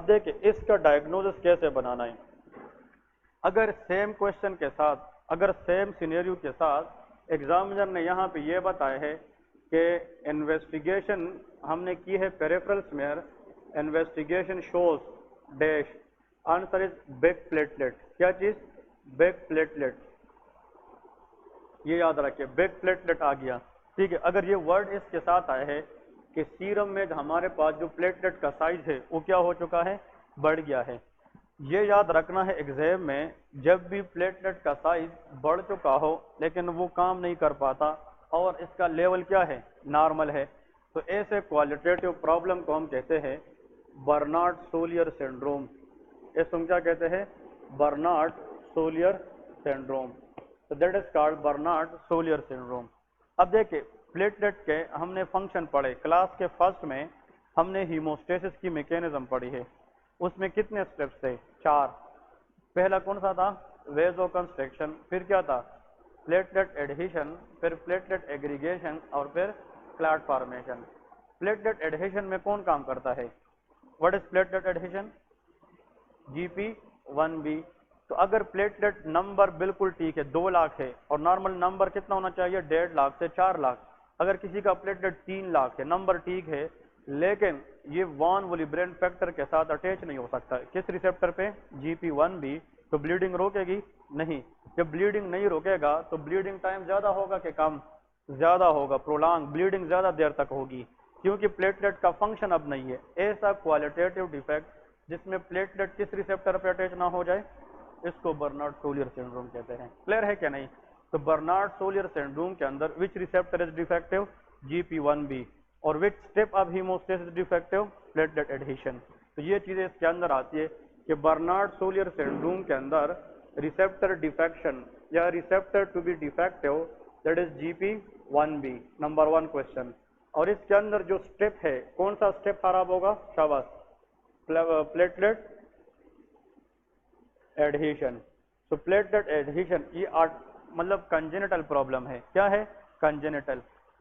دیکھیں اس کا ڈائگنوزس کیسے بنانا ہے. اگر سیم کوشچن کے ساتھ، اگر سیم سینیریو کے ساتھ ایگزامینر نے یہاں پہ یہ بتایا ہے کہ انویسٹیگیشن ہم نے کی ہے peripheral smear, investigation shows dash, answer is big platelet. کیا چیز؟ Big platelet. یہ یاد رکھیے بگ پلیٹلیٹ آ گیا. ٹھیک ہے، اگر یہ ورڈ اس کے ساتھ آئے ہے کہ سیرم میں ہمارے پاس جو پلیٹلیٹ کا سائز ہے وہ کیا ہو چکا ہے؟ بڑھ گیا ہے. یہ یاد رکھنا ہے ایگزام میں جب بھی پلیٹلیٹ کا سائز بڑھ چکا ہو لیکن وہ کام نہیں کر پاتا اور اس کا لیول کیا ہے؟ نارمل ہے، تو ایسے کوالٹیٹیو پرابلم کو ہم کہتے ہیں برنارڈ سولیر سنڈروم. اس کو کیا کہتے ہیں؟ Bernard Soulier syndrome. So that is called Bernard Soulier syndrome. اب دیکھیں پلیٹلیٹ کے ہم نے فنکشن پڑھے کلاس کے فرسٹ میں، ہم نے ہیموسٹیسس کی میکینزم پڑھی ہے. اس میں کتنے سٹیپس تھے؟ 4. پہلا کون سا تھا؟ ویزو کنسٹرکشن، پھر کیا تھا؟ پلیٹلیٹ ایڈہیشن، پھر پلیٹلیٹ ایگریگیشن اور پھر کلاٹ فارمیشن. پلیٹلیٹ ایڈہیشن میں کون کام کرتا ہے؟ What is platelet adhesion? GP1B. تو اگر پلیٹلیٹ نمبر بالکل ٹھیک ہے 2 لاکھ ہے اور نارمل نمبر کتنا ہونا چاہیے؟ 1.5 لاکھ سے 4 لاکھ. اگر کسی کا پلیٹلیٹ 3 لاکھ ہے، نمبر ٹھیک ہے لیکن یہ وان ولیبرین فیکٹر کے ساتھ اٹیچ نہیں ہو سکتا. کس ریسپٹر پہ؟ GP1B. تو بلیڈنگ روکے گی؟ نہیں. جب بلیڈنگ نہیں روکے گا تو بلیڈنگ ٹائم زیادہ ہوگا کہ کم؟ زیادہ ہوگا. پرولانگ بلیڈنگ زیادہ دیر تک ہوگی کیونکہ پلیٹلیٹ کا فنکشن اب نہیں ہے. ایسا کوالٹیٹیو ڈیفیکٹ جس میں پلیٹلیٹ کس ریسپٹر پہ اٹیچ نہ ہو جائے، اس کو برنارڈ سولیر سنڈروم کہتے ہیں. کلیئر ہے کہ نہیں؟ تو برنارڈ سولیر سنڈروم کے اندر وچ ریسپٹر از ڈیفیکٹیو؟ GP1B. اور وچ اسٹیپ آف ہیموسٹیسس ڈیفیکٹیو؟ پلیٹلیٹ ایڈہیشن. تو یہ چیزیں اس کے اندر آتی ہے کہ برنارڈ سولیر سنڈروم کے اندر ریسپٹر ڈیفیکشن یا receptor to be defective that is GP1B. Number 1 question. اور اس کے اندر جو اسٹیپ ہے کون سا اسٹیپ خراب ہوگا؟ شاباش، پلیٹلیٹ ایڈہیشن. تو پلیٹلیٹ ایڈہیشن یہ مطلب کنجینیٹل پرابلم ہے. کیا ہے؟ کنجینیٹل.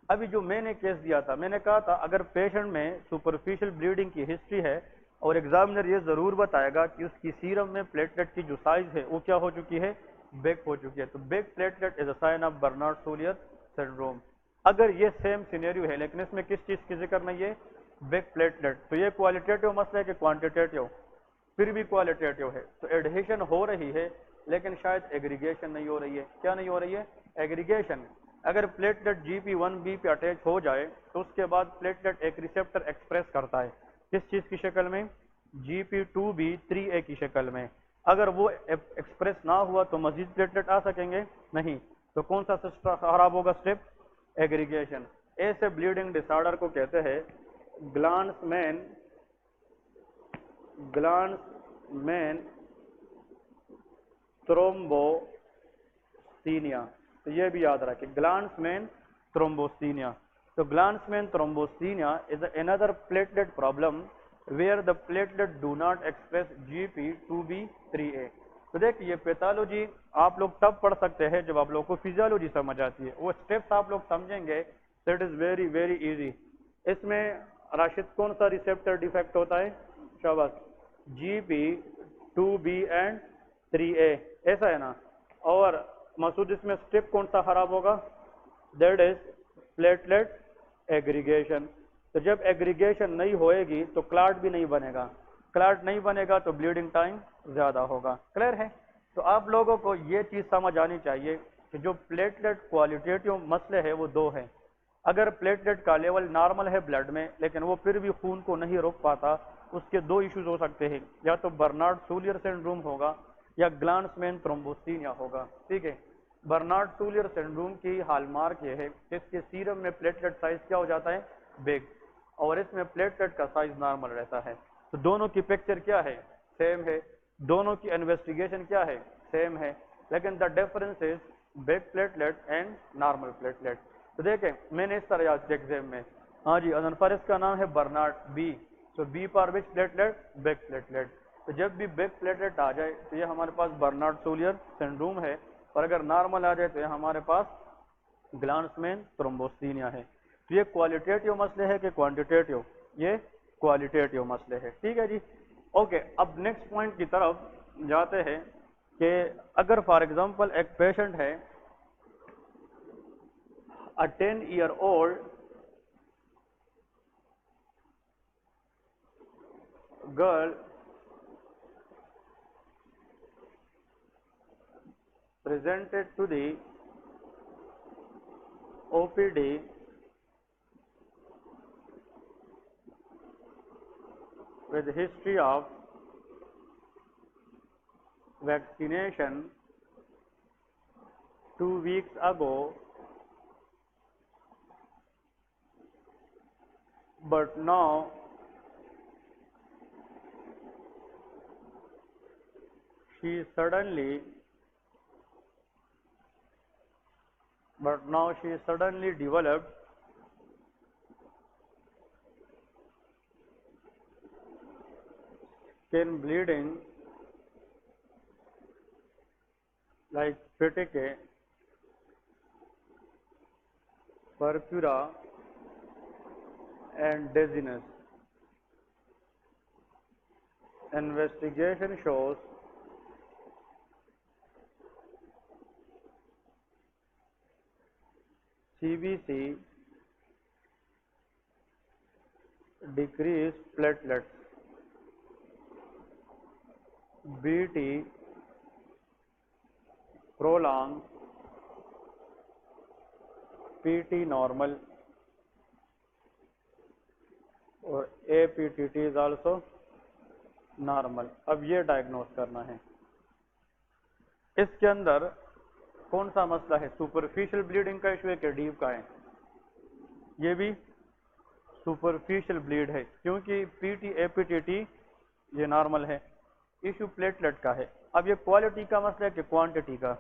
ابھی جو میں نے کیس دیا تھا میں نے کہا تھا اگر پیشنٹ میں سپرفیشل بلیڈنگ کی ہسٹری ہے اور ایگزامینر یہ ضرور بتائے گا کہ اس کی سیرم میں پلیٹلیٹ کی جو سائز ہے وہ کیا ہو چکی ہے؟ بیک ہو چکی ہے. تو big platelet is a sign of Bernard Soulier syndrome. اگر یہ سیم سینیریو ہے لیکن اس میں کس چیز کی ذکر نہیں ہے؟ Back platelet. تو یہ کوالٹیٹیو مسئلہ ہے کہ کوانٹیٹیو؟ پھر بھی کوالٹیٹیو ہے. تو ایڈہیشن ہو رہی ہے لیکن شاید ایگریگیشن نہیں ہو رہی ہے. کیا نہیں ہو رہی ہے؟ ایگریگیشن. اگر پلیٹلیٹ GP1B پہ اٹیچ ہو جائے تو اس کے بعد پلیٹلیٹ ایک ریسپٹر ایکسپریس کرتا ہے کس چیز کی شکل میں؟ GP2B3A کی شکل میں. اگر وہ ایکسپریس نہ ہوا تو مزید پلیٹلیٹ آ سکیں گے؟ نہیں. تو کون سا سسٹم خراب ہوگا؟ Step aggregation. ایسے بلیڈنگ ڈس آرڈر کو کہتے ہیں گلانس مین تھرومبوسینیا. تو یہ بھی یاد رکھیں گلانس مین تھرومبوسینیا. تو Glanzmann thrombasthenia is another platelet problem where the platelet do not express GP2B3A. تو دیکھیں یہ پیتالوجی آپ لوگ تب پڑھ سکتے ہیں جب آپ لوگ کو فزیالوجی سمجھ آتی ہے. وہ اسٹیپس آپ لوگ سمجھیں گے تو it is very very easy. اس میں راشد کون سا ریسپٹر ڈیفیکٹ ہوتا ہے؟ شاباش، GP2B and 3A. ایسا ہے نا. اور مسعود اس میں اسٹیپ کون سا خراب ہوگا؟ That is platelet aggregation. تو جب ایگریگیشن نہیں ہوئے گی تو کلاٹ بھی نہیں بنے گا. کلاٹ نہیں بنے گا تو بلیڈنگ ٹائم زیادہ ہوگا. کلیئر ہے؟ تو آپ لوگوں کو یہ چیز سمجھ آنی چاہیے کہ جو پلیٹلیٹ کوالٹیٹیو مسئلے ہے وہ 2 ہیں. اگر پلیٹلیٹ کا لیول نارمل ہے بلڈ میں لیکن وہ پھر بھی خون کو نہیں روک پاتا، اس کے 2 ایشوز ہو سکتے ہیں. یا تو برنارڈ سولیر سنڈروم ہوگا یا گلانس مین تھرومبوسینیا ہوگا. ٹھیک ہے. برنارڈ سولیر سنڈروم کی ہال مارک یہ ہے کہ اس کے سیرم میں پلیٹلیٹ سائز کیا ہو جاتا ہے؟ بیگ. اور اس میں پلیٹلیٹ کا سائز نارمل رہتا ہے. تو دونوں کی پکچر کیا ہے؟ سیم ہے. دونوں کی انویسٹیگیشن کیا ہے؟ سیم ہے. لیکن the difference is big platelet and normal platelet. تو دیکھیں میں نے اس طرح یاد کیا ایگزام میں. ہاں جی ازنفر اس کا نام ہے برنارڈ B. تو B for which platelet? Big platelet. تو جب بھی بیگ پلیٹلیٹ آ جائے تو یہ ہمارے پاس برنارڈ سولیر سنڈروم ہے، اور اگر نارمل آ جائے تو یہ ہمارے پاس گلانس مین تھرومبوسینیا ہے. تو یہ کوالٹیٹیو مسئلے ہے کہ کوانٹیٹیو؟ یہ کوالٹیٹیو مسئلے ہے. ٹھیک ہے جی. اوکے اب نیکسٹ پوائنٹ کی طرف جاتے ہیں کہ اگر فار ایگزامپل ایک پیشنٹ ہے a 10-year-old girl presented to the OPD with history of vaccination 2 weeks ago, but now she suddenly developed skin bleeding like fatigue, purpura and dizziness. Investigation shows CBC decreased platelets, BT prolonged, PT normal اور APTT is also normal. اب یہ diagnose کرنا ہے. اس کے اندر کون سا مسئلہ ہے؟ سپرفیشل بلیڈنگ کا ایشو ہے کہ ڈیپ کا ہے؟ یہ بھی سپرفیشل بلیڈ ہے کیونکہ P T A P T T یہ نارمل ہے. ایشو پلیٹلیٹ کا ہے. اب یہ کوالٹی کا مسئلہ ہے کہ کوانٹٹی کا؟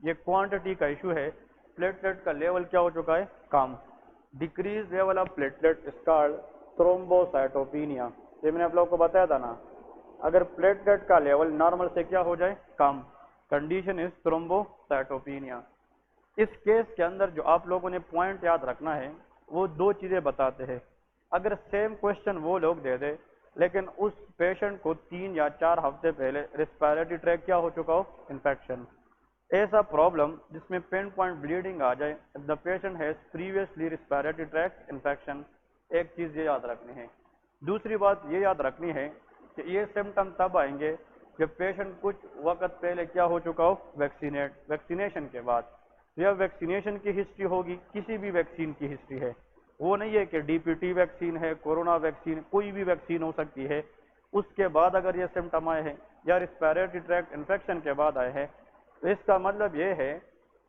یہ کوانٹٹی کا ایشو ہے. پلیٹلیٹ کا لیول کیا ہو چکا ہے؟ کم. Decrease level of platelet is called thrombocytopenia. یہ میں نے آپ لوگوں کو بتایا تھا نا، اگر پلیٹلیٹ کا لیول نارمل سے کیا ہو جائے؟ کم، کنڈیشن از تھرومبوسائٹوپینیا. اس کیس کے اندر جو آپ لوگوں نے پوائنٹ یاد رکھنا ہے وہ دو چیزیں بتاتے ہیں. اگر سیم کوشچن وہ لوگ دے دے لیکن اس پیشنٹ کو 3 یا 4 ہفتے پہلے ریسپائریٹری ٹریک کیا ہو چکا ہو؟ انفیکشن. ایسا پرابلم جس میں پین پوائنٹ بلیڈنگ آ جائے، the patient has previously respiratory track infection. ایک چیز یہ یاد رکھنی ہے. دوسری بات یہ یاد رکھنی ہے کہ یہ سمٹم تب آئیں گے جب پیشنٹ کچھ وقت پہلے کیا ہو چکا ہو؟ ویکسینیشن کے بعد. یا ویکسینیشن کی ہسٹری ہوگی، کسی بھی ویکسین کی ہسٹری ہے، وہ نہیں ہے کہ ڈی پی ٹی ویکسین ہے، کورونا ویکسین، کوئی بھی ویکسین ہو سکتی ہے. اس کے بعد اگر یہ سمٹم آئے ہیں یا ریسپائریٹری ٹریکٹ انفیکشن کے بعد آئے ہیں تو اس کا مطلب یہ ہے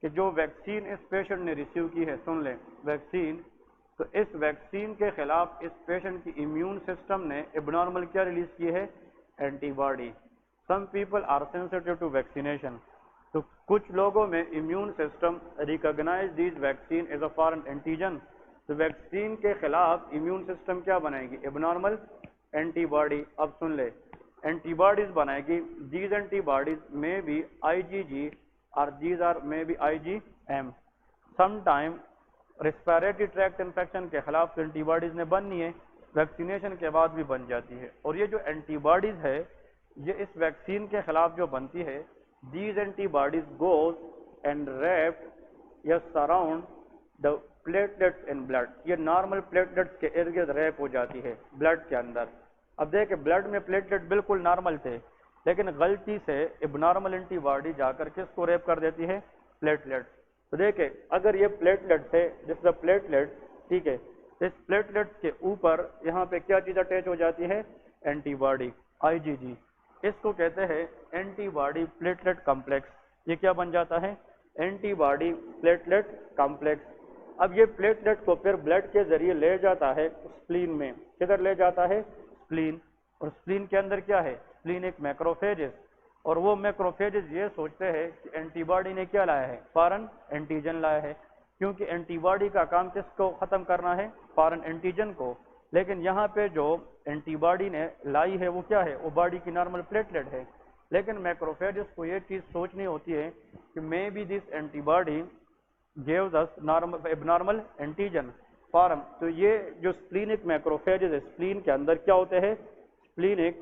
کہ جو ویکسین اس پیشنٹ نے ریسیو کی ہے، سن لیں ویکسین، تو اس ویکسین کے خلاف اس پیشنٹ کی امیون سسٹم نے اب نارمل کیا ریلیز کی ہے؟ Antibody. Some people are sensitive to vaccination. تو کچھ لوگوں میں immune system recognize these vaccine as a foreign antigen. تو ویکسین کے خلاف امیون سسٹم کیا بنائے گی؟ اب نارمل اینٹی باڈی. اب سن لے، اینٹی باڈیز بنائے گی. These antibodies may be I G G اور these are may be I G M. Some time respiratory tract infection کے خلاف اینٹی باڈیز نے بننی ہے، ویکسینیشن کے بعد بھی بن جاتی ہے. اور یہ جو اینٹی باڈیز ہے یہ اس ویکسین کے خلاف جو بنتی ہے، these antibodies goes and wrap یا surround the platelets in blood. یہ نارمل پلیٹلیٹس کے ارد گرد ریپ ہو جاتی ہے بلڈ کے اندر. اب دیکھیں بلڈ میں پلیٹلیٹ بالکل نارمل تھے لیکن غلطی سے اب نارمل اینٹی باڈی جا کر کس کو ریپ کر دیتی ہے؟ پلیٹلیٹ. تو دیکھیں اگر یہ پلیٹلیٹ ہے، جس دا پلیٹلیٹ، ٹھیک ہے، اس پلیٹلیٹ کے اوپر یہاں پہ کیا چیز اٹیچ ہو جاتی ہے؟ اینٹی باڈی، آئی جی جی. اس کو کہتے ہیں اینٹی باڈی پلیٹلیٹ کمپلیکس. یہ کیا بن جاتا ہے؟ Antibody platelet complex. اب یہ پلیٹلیٹ کو پھر بلڈ کے ذریعے لے جاتا ہے اسپلین میں. کدھر لے جاتا ہے؟ اسپلین. اور اسپلین کے اندر کیا ہے؟ اسپلین ایک میکروفیجز. اور وہ میکروفیجز یہ سوچتے ہیں کہ اینٹی باڈی نے کیا لایا ہے؟ فارن اینٹیجن لایا ہے. کیونکہ اینٹی باڈی کا کام کس کو ختم کرنا ہے؟ فارن اینٹیجن کو. لیکن یہاں پہ جو اینٹی باڈی نے لائی ہے وہ کیا ہے؟ وہ باڈی کی نارمل پلیٹلیٹ ہے. لیکن میکروفیجز کو یہ چیز سوچنی ہوتی ہے کہ مے بی دس اینٹی باڈی gives us abnormal antigen form. تو یہ جو اسپلینک میکروفیجز ہے، اسپلین کے اندر کیا ہوتے ہیں؟ اسپلینک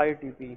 ITP।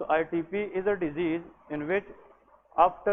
So ITP is a disease in which after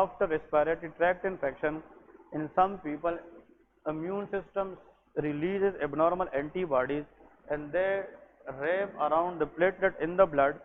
after respiratory tract infection in some people immune system releases abnormal antibodies and they wrap around the platelet in the blood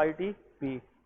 ITP।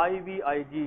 IVIG।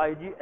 IG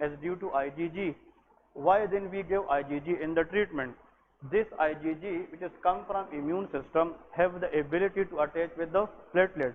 is due to IgG, why then we give IgG in the treatment? This IgG which has come from immune system have the ability to attach with the platelet,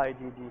IgG।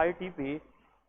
ITP,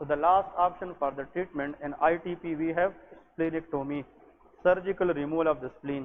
So the last option for the treatment in ITP we have splenectomy, surgical removal of the spleen।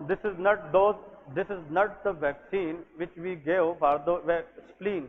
this is not the vaccine which we gave for the spleen।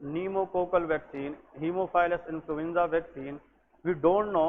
pneumococcal vaccine, hemophilus influenza vaccine। we don't know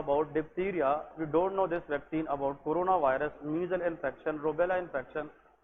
about diphtheria, we don't know this vaccine about coronavirus, measles infection, rubella infection,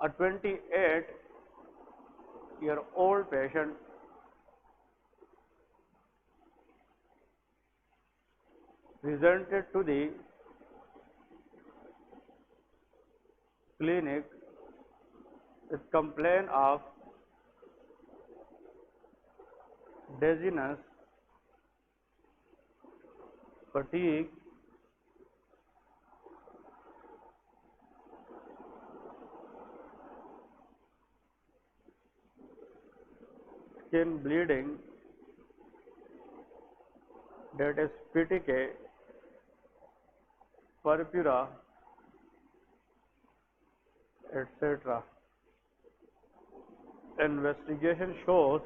a 28-year-old patient presented to the clinic with complaint of dizziness, fatigue, skin bleeding, that is petechiae, purpura, etc. Investigation shows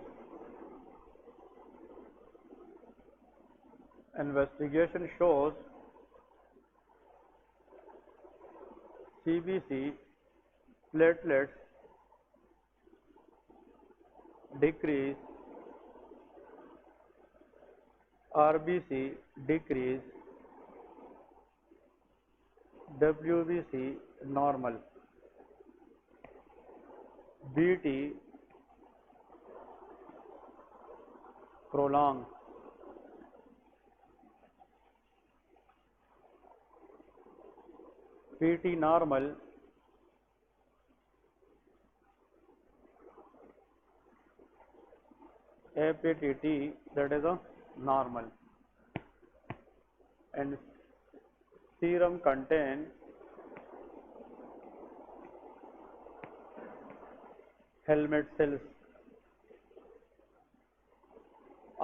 CBC platelets decrease, RBC decrease, WBC normal, BT prolong, PT normal, APTT that is a normal, and serum contain helmet cells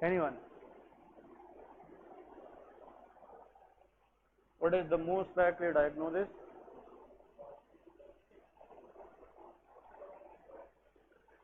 Anyone? What is the most likely diagnosis?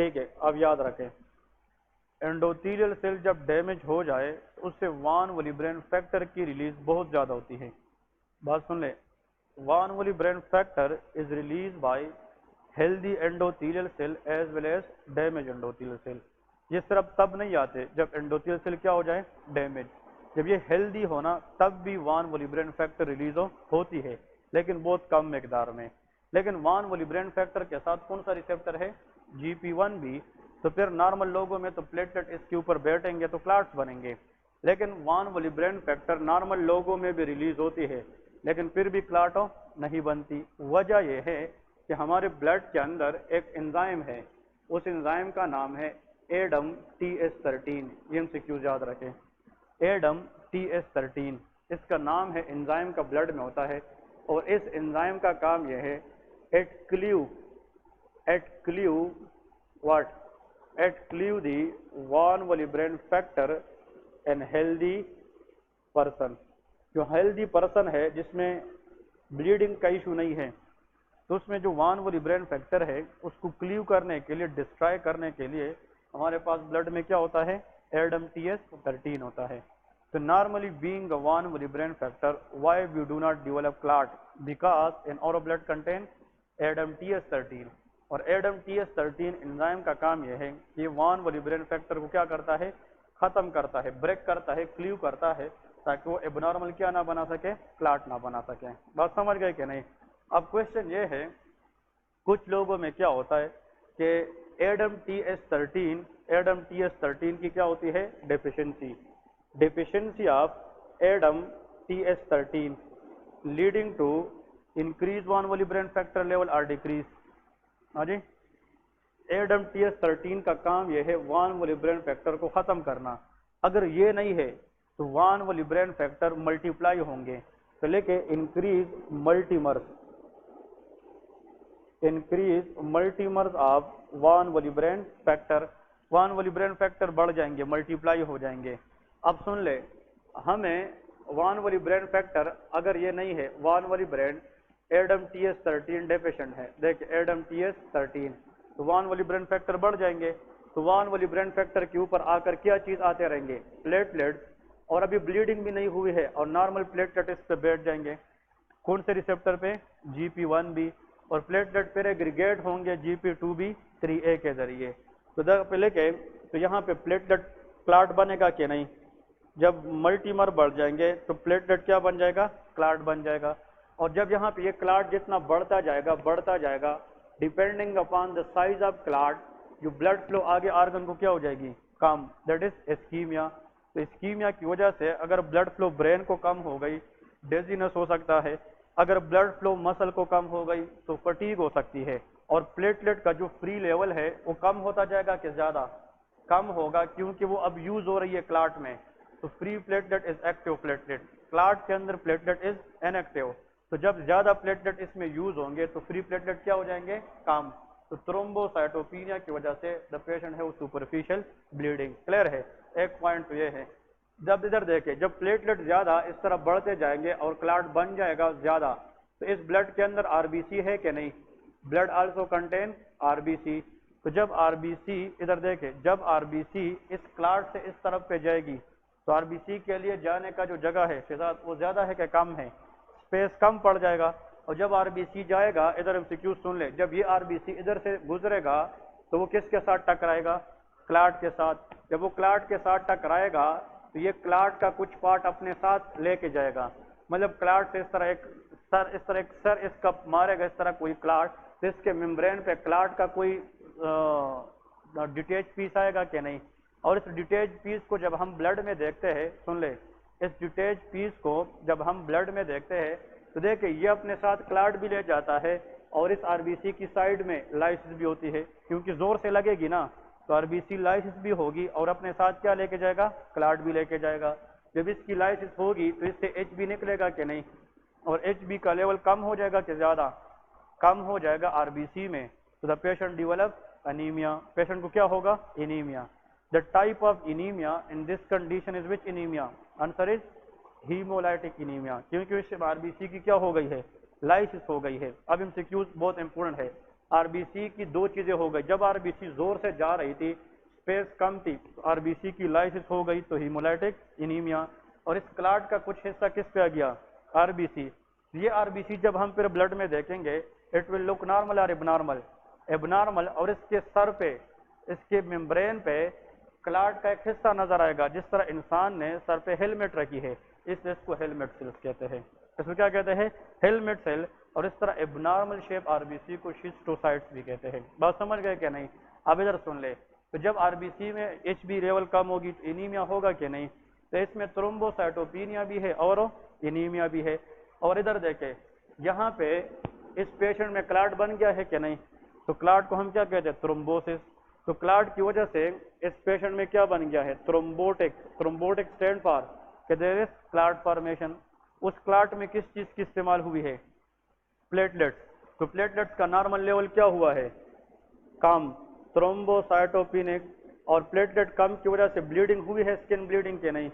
ٹھیک ہے, اب یاد رکھیں انڈوتیلیل cell جب damage ہو جائے تو اس سے وان Willebrand factor کی ریلیز بہت زیادہ ہوتی ہے. بات سن لیں, von Willebrand factor is release by healthy endothelial cell as well as damage endothelial cell. یہ صرف تب نہیں آتے جب انڈوتیلیل سیل کیا ہو جائے, ڈیمیج. جب یہ ہیلدی ہونا تب بھی وان ولیبرین فیکٹر ریلیز ہوتی ہے, لیکن بہت کم مقدار میں. لیکن وان ولیبرین فیکٹر کے ساتھ کون سا ریسیپٹر ہے, GP1B. تو پھر نارمل لوگوں میں تو پلیٹلیٹ اس کے اوپر بیٹھیں گے تو کلاٹس بنیں گے, لیکن وان ولیبرین فیکٹر نارمل لوگوں میں بھی ریلیز ہوتی ہے لیکن پھر بھی کلاٹوں نہیں بنتی. وجہ یہ ہے کہ ہمارے بلڈ کے اندر ایک انزائم ہے, اس انزائم کا نام ہے ایڈم TS13. یہ MCQs یاد رکھیں, ایڈم TS13 اس کا نام ہے, انزائم کا بلڈ میں ہوتا ہے, اور اس انزائم کا کام یہ ہے at cleave the van Willebrand factor in healthy person. جو ہیلدی پرسن ہے جس میں بلیڈنگ کا ایشو نہیں ہے, تو اس میں جو وان ولیبرین فیکٹر ہے اس کو کلیو کرنے کے لیے, ڈسٹرائے کرنے کے لیے ہمارے پاس بلڈ میں کیا ہوتا ہے, ایڈم TS13 ہوتا ہے. So normally being a van Willebrand factor, why we do not develop clot? Because in our blood contain Adam TS13. اور ایڈم TS13 انزائم کا کام یہ ہے کہ وان ولیبرین فیکٹر کو کیا کرتا ہے, ختم کرتا ہے, بریک کرتا ہے, کلیو کرتا ہے, تاکہ وہ اب نارمل کیا نہ بنا سکے, کلاٹ نہ بنا سکے. بات سمجھ گئے کہ نہیں؟ اب کوشچن یہ ہے, کچھ لوگوں میں کیا ہوتا ہے کہ ایڈم TS13 کی کیا ہوتی ہے, deficiency of ADAM TS13 leading to increase von Willebrand factor level اور ڈیکریز. ہاں جی, ایڈم TS13 کا کام یہ ہے وان ولیبرین فیکٹر کو ختم کرنا. اگر یہ نہیں ہے تو وان ولیبرین فیکٹر ملٹیپلائی ہوں گے, تو لے کے increase multimers of von Willebrand factor. Von Willebrand factor بڑھ جائیں گے, ملٹیپلائی ہو جائیں گے. اب سن لے, ہمیں وان ولیبرین فیکٹر اگر یہ نہیں ہے, وان ولیبرین ایڈم TS13 ڈیفیشنٹ ہے, دیکھ ایڈم TS13, تو وان ولیبرین فیکٹر بڑھ جائیں گے. تو وان ولیبرین فیکٹر کے اوپر آ کر کیا چیز آتے رہیں گے, پلیٹلیٹ. اور ابھی بلیڈنگ بھی نہیں ہوئی ہے اور نارمل پلیٹلیٹ اس پہ بیٹھ جائیں گے. کون سے ریسیپٹر پہ, GP1B. اور پلیٹلیٹ پھر ایگریگیٹ ہوں گے GP2B3A کے ذریعے. تو پہلے کہ تو یہاں پہ پلیٹلیٹ کلاٹ بنے گا کہ نہیں, جب ملٹیمر بڑھ جائیں گے تو پلیٹلیٹ کیا بن جائے گا, کلاٹ بن جائے گا. اور جب یہاں پہ یہ کلاٹ جتنا بڑھتا جائے گا depending upon the size of clot, جو بلڈ فلو آگے آرگن کو کیا ہو جائے گی, کم, دیٹ از اسکیمیا. تو اسکیمیا کی وجہ سے اگر بلڈ فلو برین کو کم ہو گئی, ڈیزینس ہو سکتا ہے. اگر بلڈ فلو مسل کو کم ہو گئی تو فٹیگ ہو سکتی ہے. اور پلیٹلیٹ کا جو فری لیول ہے وہ کم ہوتا جائے گا کہ زیادہ, کم ہوگا, کیونکہ وہ اب یوز ہو رہی ہے کلاٹ میں. تو free platelet is active platelet, client کے اندر پلیٹلیٹ از ان ایکٹیو. تو جب زیادہ پلیٹلیٹ اس میں یوز ہوں گے تو فری پلیٹلیٹ کیا ہو جائیں گے, کم. تو تھرومبوسائٹوپینیا کی وجہ سے دا پیشنٹ ہے وہ سپرفیشل بلیڈنگ. کلیئر ہے؟ ایک پوائنٹ تو یہ ہے. جب ادھر دیکھیں, جب پلیٹلیٹ زیادہ اس طرح بڑھتے جائیں گے اور کلاٹ بن جائے گا زیادہ, تو اس بلڈ کے اندر RBC ہے کہ نہیں, بلڈ آلسو کنٹین RBC. تو جب RBC ادھر دیکھیں, جب RBC اس کلاٹ سے اس طرف پہ جائے گی تو RBC کے لیے جانے کا جو جگہ ہے شہزاد وہ زیادہ ہے کہ کم ہے, اسپیس کم پڑ جائے گا. اور جب RBC جائے گا, ادھر MCQ سن لے, جب یہ RBC ادھر سے گزرے گا تو وہ کس کے ساتھ ٹکرائے گا, کلاٹ کے ساتھ. جب وہ کلاٹ کے ساتھ ٹکرائے گا تو یہ کلاٹ کا کچھ پارٹ اپنے ساتھ لے کے جائے گا. مطلب کلاٹ سے اس طرح ایک سر اس کا مارے گا, اس طرح کوئی کلاٹ, تو اس کے ممبرین پہ کلاٹ کا کوئی ڈیٹیچ پیس آئے گا کہ نہیں. اور اس ڈیٹیچ پیس کو جب ہم بلڈ میں دیکھتے ہیں, سن لے, اس ڈیٹیچ پیس کو جب ہم بلڈ میں دیکھتے ہیں تو دیکھیں یہ اپنے ساتھ کلاٹ بھی لے جاتا ہے, اور اس RBC کی سائڈ میں لائسس بھی ہوتی ہے, کیونکہ زور سے لگے گی نا, تو RBC لائسس بھی ہوگی اور اپنے ساتھ کیا لے کے جائے گا, کلاٹ بھی لے کے جائے گا. جب اس کی لائسس ہوگی تو اس سے HB نکلے گا کہ نہیں, اور HB کا لیول کم ہو جائے گا کہ زیادہ, کم ہو جائے گا RBC میں. تو the patient develop anaemia, patient کو کیا ہوگا, anaemia. The type of anaemia in this condition is which anaemia, answer is haemolytic anaemia, کیونکہ اس سے RBC کی کیا ہو گئی ہے, لائسس ہو گئی ہے. اب MCQ بہت امپورٹنٹ ہے. RBC کی دو چیزیں ہو گئی، جب RBC زور سے جا رہی تھی، اسپیس کم تھی، RBC کی لائسس ہو گئی تو ہیمولائٹک انیمیا، اور اس کلاٹ کا کچھ حصہ کس پہ آ گیا؟ RBC. یہ RBC جب ہم پھر بلڈ میں دیکھیں گے اٹ ول لک نارمل اور ابنارمل، اور اس کے سر پہ، اس کے ممبرین پہ کلاٹ کا ایک حصہ نظر آئے گا، جس طرح انسان نے سر پہ ہیلمٹ رکھی ہے، اس لیے اس کو ہیلمٹ سیلز کہتے ہیں. اس کو کیا کہتے ہیں؟ Helmet cell. اور اس طرح ابنارمل شیپ RBC کو شیسٹوسائٹس بھی کہتے ہیں. بات سمجھ گئے کہ نہیں؟ اب ادھر سن لے، تو جب RBC میں HB لیول کم ہوگی تو انیمیا ہوگا کہ نہیں؟ تو اس میں تھرومبوسائٹوپینیا بھی ہے اور انیمیا بھی ہے. اور ادھر دیکھیں یہاں پہ اس پیشنٹ میں کلاٹ بن گیا ہے کہ نہیں؟ تو کلاٹ کو ہم کیا کہتے ہیں؟ تھرومبوسس. تو کلاٹ کی وجہ سے اس پیشنٹ میں کیا بن گیا ہے؟ تھرومبوٹک اسٹینڈ فار کہ دیر از کلاٹ فارمیشن. اس کلاٹ میں کس چیز کی استعمال ہوئی ہے؟ پلیٹلیٹس. تو پلیٹلیٹس کا نارمل لیول کیا ہوا ہے؟ کم. تھرومبوسائٹوپینک. اور پلیٹلیٹ کم کی وجہ سے بلیڈنگ ہوئی ہے، اسکن بلیڈنگ کے نہیں؟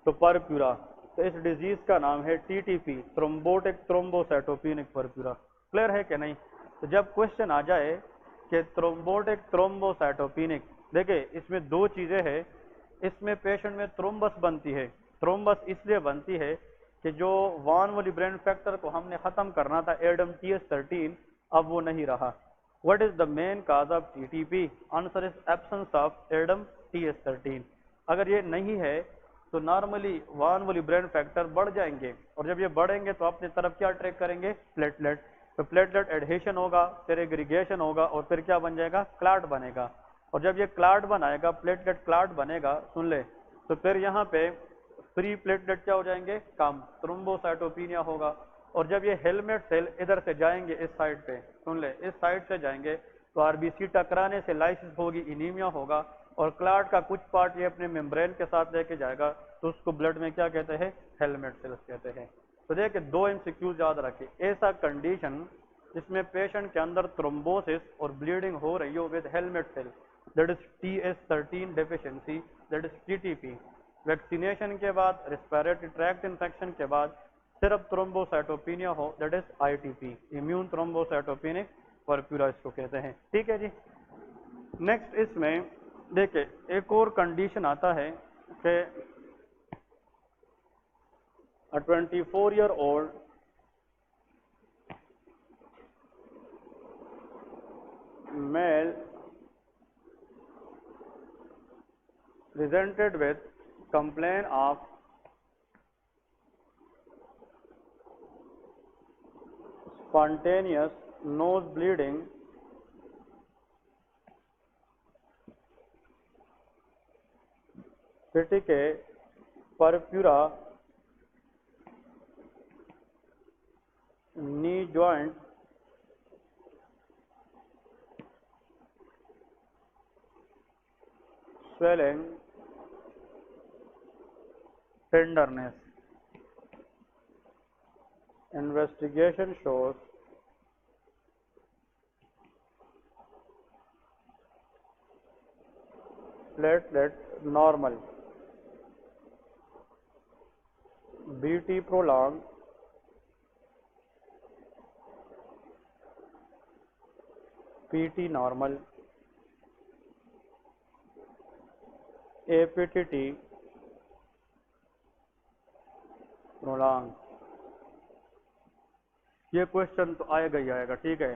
تو پرپیورا. تو اس ڈیزیز کا نام ہے TTP، تھرومبوٹک تھرومبوسائٹوپینک پرپیورا. کلیئر ہے کہ نہیں؟ تو جب کوشچن آ جائے کہ تھرومبوٹک تھرومبوسائٹوپینک، دیکھیں اس میں دو چیزیں ہیں. اس میں پیشنٹ میں تھرومبس بنتی ہے. تھرومبس اس لیے بنتی ہے کہ جو وان ولیبرینڈ فیکٹر کو ہم نے ختم کرنا تھا ایڈم TS13، اب وہ نہیں رہا. What is the main cause of TTP? Answer is absence of Adam TS13. اگر یہ نہیں ہے تو نارملی وان ولیبرینڈ فیکٹر بڑھ جائیں گے، اور جب یہ بڑھیں گے تو اپنی طرف کیا اٹریکٹ کریں گے؟ پلیٹلیٹ. تو پلیٹلیٹ ایڈہیشن ہوگا، پھر ایگریگیشن ہوگا، اور پھر کیا بن جائے گا؟ کلاٹ بنے گا. اور جب یہ کلاٹ بنائے گا، پلیٹلیٹ کلاٹ بنے گا، سن لے، تو پھر یہاں پہ فری پلیٹلیٹ کیا ہو جائیں گے؟ کم. تھرومبوسائٹوپینیا ہوگا. اور جب یہ ہیلمٹ سیل ادھر سے جائیں گے اس سائڈ پہ، سن لے، اس سائڈ سے جائیں گے تو RBC ٹکرانے سے لائسس ہوگی، انیمیا ہوگا، اور کلاٹ کا کچھ پارٹ یہ اپنے ممبرین کے ساتھ لے کے جائے گا، تو اس کو بلڈ میں کیا کہتے ہیں؟ ہیلمٹ سیلز کہتے ہیں. تو دیکھیں دو MCQs یاد رکھیں. ایسا کنڈیشن جس میں پیشنٹ کے اندر تھرومبوسس اور بلیڈنگ ہو رہی ہو with helmet cell, that is TS13 deficiency, that is TTP. Vaccination کے بعد، ریسپیریٹری ٹریکٹ انفیکشن کے بعد صرف تھرومبوسائٹوپینیا ہو، that is ITP، immune thrombocytopenic purpura اس کو کہتے ہیں. ٹھیک ہے جی. نیکسٹ اس میں دیکھیں ایک اور کنڈیشن آتا ہے کہ 24-year-old male presented with complaint of spontaneous nose bleeding petechiae purpura, knee joint swelling, tenderness. Investigation shows platelet normal. BT prolonged. PT normal. APTT prolonged. یہ کوشچن تو آئے گا ہی آئے گا. ٹھیک ہے.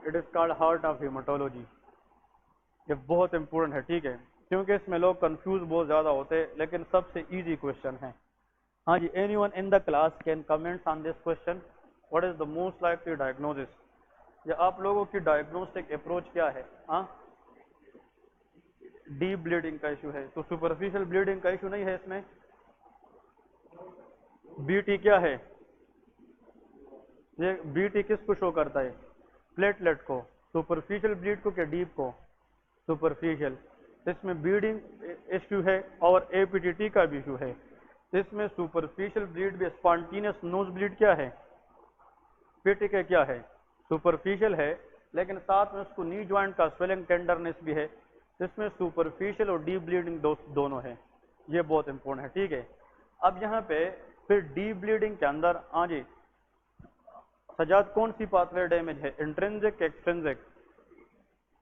It is called heart of haematology. یہ بہت important ہے. ٹھیک ہے، کیونکہ اس میں لوگ کنفیوز بہت زیادہ ہوتے، لیکن سب سے ایزی کوشچن ہے. ہاں جی، any one in the class can comments on this question. What is the most likely diagnosis? یا آپ لوگوں کی ڈائگنوسٹک اپروچ کیا ہے؟ ہاں، ڈیپ بلیڈنگ کا ایشو ہے، تو سپرفیشل بلیڈنگ کا ایشو نہیں ہے اس میں. BT کیا ہے؟ یہ BT کس کو شو کرتا ہے؟ پلیٹلیٹ کو. سپرفیشل بلیڈ کو کہ ڈیپ کو؟ سپرفیشل. اس میں بلیڈنگ ایشو ہے اور APTT کا بھی ایشو ہے. اس میں سپرفیشل بلیڈ بھی. اسپانٹینس نوز بلیڈ کیا ہے؟ پیٹیکے کیا ہے؟ سپرفیشل ہے، لیکن ساتھ میں اس کو نی جوائنٹ کا سویلنگ ٹینڈرنس بھی ہے. اس میں سپرفیشل اور ڈیپ بلیڈنگ دونوں ہیں. یہ بہت امپورٹنٹ ہے. ٹھیک ہے. اب یہاں پہ پھر ڈیپ بلیڈنگ کے اندر ہاں جی سجاد کون سی پاتھ وے ڈیمیج ہے؟ Intrinsic extrinsic?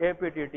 APTT।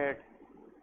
8,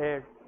8।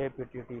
APTT।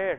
8।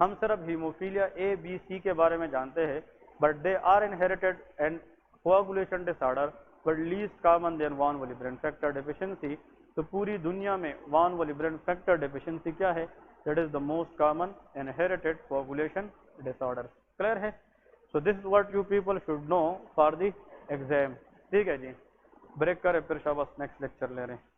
ہم صرف ہیموفیلیا اے بی سی کے بارے میں جانتے ہیں, but they are inherited and coagulation disorder but least common than van Willebrand factor deficiency. تو پوری دنیا میں van Willebrand factor deficiency کیا ہے؟ That is the most common inherited coagulation disorder. Clear ہے؟ So this is what you people should know for the exam. ٹھیک ہے جی, break کرے پھر شاباش نیکسٹ لیکچر لے رہے ہیں.